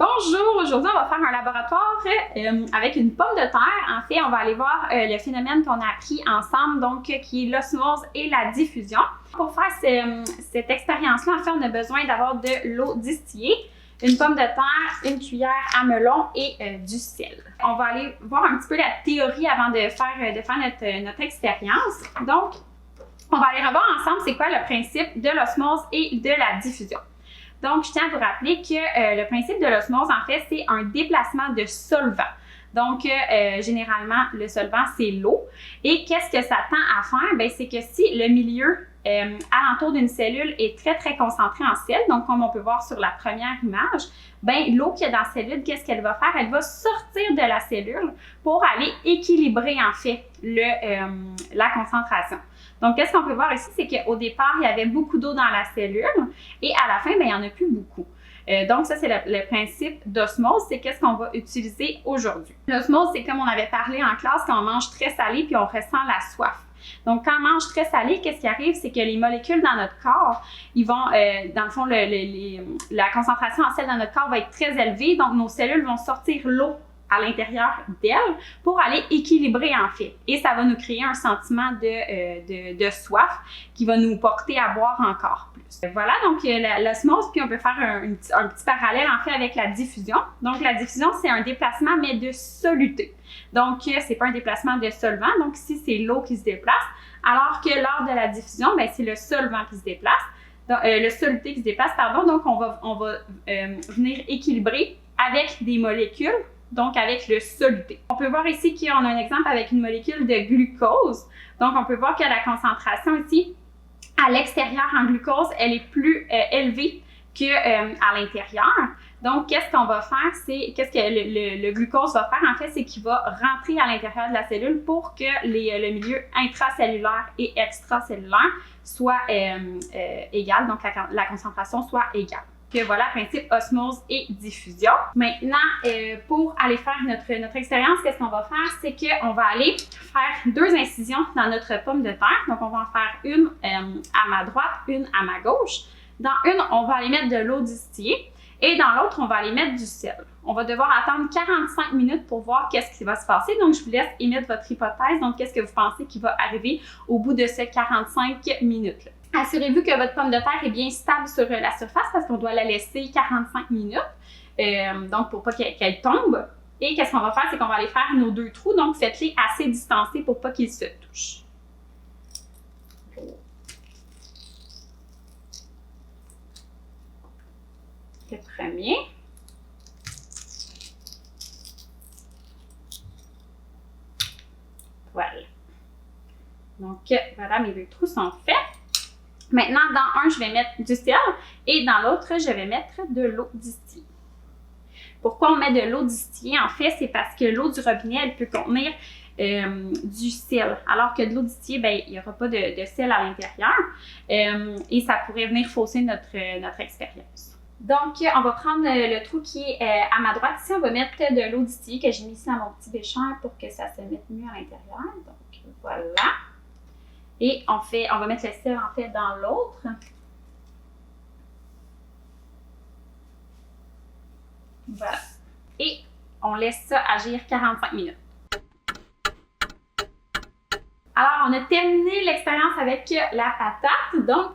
Bonjour, aujourd'hui on va faire un laboratoire avec une pomme de terre. En fait, on va aller voir le phénomène qu'on a appris ensemble, donc qui est l'osmose et la diffusion. Pour faire cette expérience-là, en fait, on a besoin d'avoir de l'eau distillée, une pomme de terre, une cuillère à melon et du sel. On va aller voir un petit peu la théorie avant de faire notre expérience. Donc, on va aller revoir ensemble c'est quoi le principe de l'osmose et de la diffusion. Donc, je tiens à vous rappeler que le principe de l'osmose, en fait, c'est un déplacement de solvant. Donc, généralement, le solvant, c'est l'eau. Et qu'est-ce que ça tend à faire? Bien, c'est que si le milieu alentour d'une cellule est très, très concentré en sel, donc comme on peut voir sur la première image, bien, l'eau qu'il y a dans la cellule, qu'est-ce qu'elle va faire? Elle va sortir de la cellule pour aller équilibrer, en fait, la concentration. Donc, qu'est-ce qu'on peut voir ici? C'est qu'au départ, il y avait beaucoup d'eau dans la cellule et à la fin, bien, il n'y en a plus beaucoup. Donc, ça, c'est le principe d'osmose. C'est qu'est-ce qu'on va utiliser aujourd'hui. L'osmose, c'est comme on avait parlé en classe, quand on mange très salé puis on ressent la soif. Donc, quand on mange très salé, qu'est-ce qui arrive? C'est que les molécules dans notre corps, ils vont, dans le fond, la concentration en sel dans notre corps va être très élevée. Donc, nos cellules vont sortir l'eau à l'intérieur d'elle pour aller équilibrer en fait. Et ça va nous créer un sentiment de soif qui va nous porter à boire encore plus. Voilà donc l'osmose, puis on peut faire un petit parallèle en fait avec la diffusion. Donc la diffusion, c'est un déplacement mais de soluté. Donc c'est pas un déplacement de solvant, donc ici c'est l'eau qui se déplace, alors que lors de la diffusion, ben, c'est le solvant qui se déplace, donc, le soluté qui se déplace, pardon, donc on va venir équilibrer avec des molécules, donc avec le soluté. On peut voir ici qu'on a un exemple avec une molécule de glucose. Donc, on peut voir que la concentration ici, à l'extérieur en glucose, elle est plus élevée qu'à l'intérieur. Donc, qu'est-ce qu'on va faire? Qu'est-ce que le glucose va faire? En fait, c'est qu'il va rentrer à l'intérieur de la cellule pour que le milieu intracellulaire et extracellulaire soit égal, donc la concentration soit égale. Que voilà, principe osmose et diffusion. Maintenant, pour aller faire notre expérience, qu'est-ce qu'on va faire? C'est qu'on va aller faire 2 incisions dans notre pomme de terre. Donc, on va en faire une à ma droite, une à ma gauche. Dans une, on va aller mettre de l'eau distillée et dans l'autre, on va aller mettre du sel. On va devoir attendre 45 minutes pour voir qu'est-ce qui va se passer. Donc, je vous laisse émettre votre hypothèse. Donc, qu'est-ce que vous pensez qui va arriver au bout de ces 45 minutes-là? Assurez-vous que votre pomme de terre est bien stable sur la surface parce qu'on doit la laisser 45 minutes, donc pour pas qu'elle tombe. Et qu'est-ce qu'on va faire? C'est qu'on va aller faire nos 2 trous, donc faites-les assez distancés pour pas qu'ils se touchent. Le premier. Voilà. Donc, voilà, mes 2 trous sont faits. Maintenant, dans un, je vais mettre du sel et dans l'autre, je vais mettre de l'eau distillée. Pourquoi on met de l'eau distillée? En fait, c'est parce que l'eau du robinet, elle peut contenir du sel, alors que de l'eau distillée, bien, il n'y aura pas de sel à l'intérieur et ça pourrait venir fausser notre expérience. Donc, on va prendre le trou qui est à ma droite. Ici, on va mettre de l'eau distillée que j'ai mis ici dans mon petit bécher pour que ça se mette mieux à l'intérieur. Donc, voilà. Et on va mettre le sel en fait dans l'autre. Voilà. Et on laisse ça agir 45 minutes. Alors, on a terminé l'expérience avec la patate. Donc,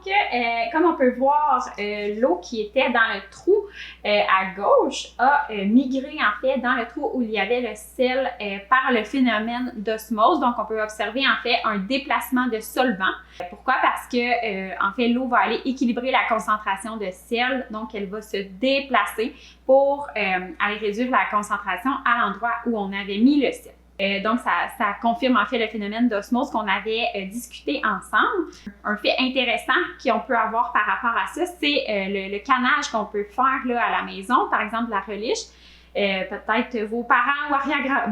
comme on peut voir, l'eau qui était dans le trou à gauche a migré en fait dans le trou où il y avait le sel par le phénomène d'osmose. Donc, on peut observer en fait un déplacement de solvant. Pourquoi? Parce que en fait, l'eau va aller équilibrer la concentration de sel. Donc, elle va se déplacer pour aller réduire la concentration à l'endroit où on avait mis le sel. Donc, ça confirme en fait le phénomène d'osmose qu'on avait discuté ensemble. Un fait intéressant qu'on peut avoir par rapport à ça, c'est le canage qu'on peut faire là, à la maison, par exemple la reliche. Peut-être vos parents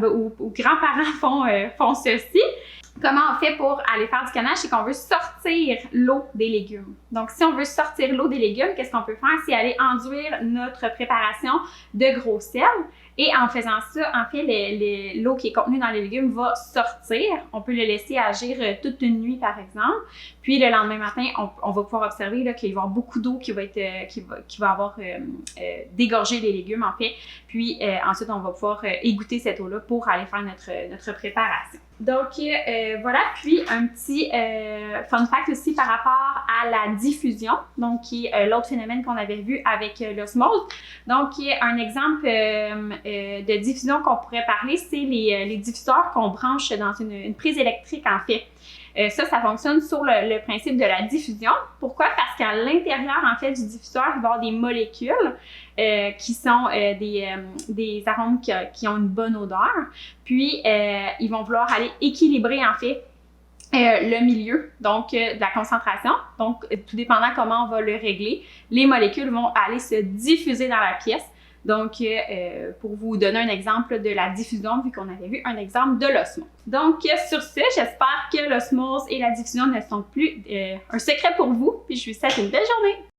ou grands-parents font ceci. Comment on fait pour aller faire du canage? C'est qu'on veut sortir l'eau des légumes. Donc, si on veut sortir l'eau des légumes, qu'est-ce qu'on peut faire? C'est aller enduire notre préparation de gros sel. Et en faisant ça, en fait, l'eau qui est contenue dans les légumes va sortir. On peut le laisser agir toute une nuit, par exemple. Puis, le lendemain matin, on va pouvoir observer qu'il va y avoir beaucoup d'eau qui va avoir dégorgé les légumes, en fait. Puis, ensuite, on va pouvoir égoutter cette eau-là pour aller faire notre préparation. Donc, voilà. Puis, un petit fun fact aussi par rapport à la diffusion, donc qui est l'autre phénomène qu'on avait vu avec l'osmose. Donc, un exemple de diffusion qu'on pourrait parler, c'est les diffuseurs qu'on branche dans une prise électrique, en fait. Ça fonctionne sur le principe de la diffusion. Pourquoi? Parce qu'à l'intérieur, en fait, du diffuseur, il va y avoir des molécules qui sont des arômes qui ont une bonne odeur. Puis, ils vont vouloir aller équilibrer, en fait, le milieu, donc de la concentration. Donc, tout dépendant comment on va le régler, les molécules vont aller se diffuser dans la pièce. Donc, pour vous donner un exemple de la diffusion, vu qu'on avait vu un exemple de l'osmose. Donc, sur ce, j'espère que l'osmose et la diffusion ne sont plus un secret pour vous. Puis, je vous souhaite une belle journée!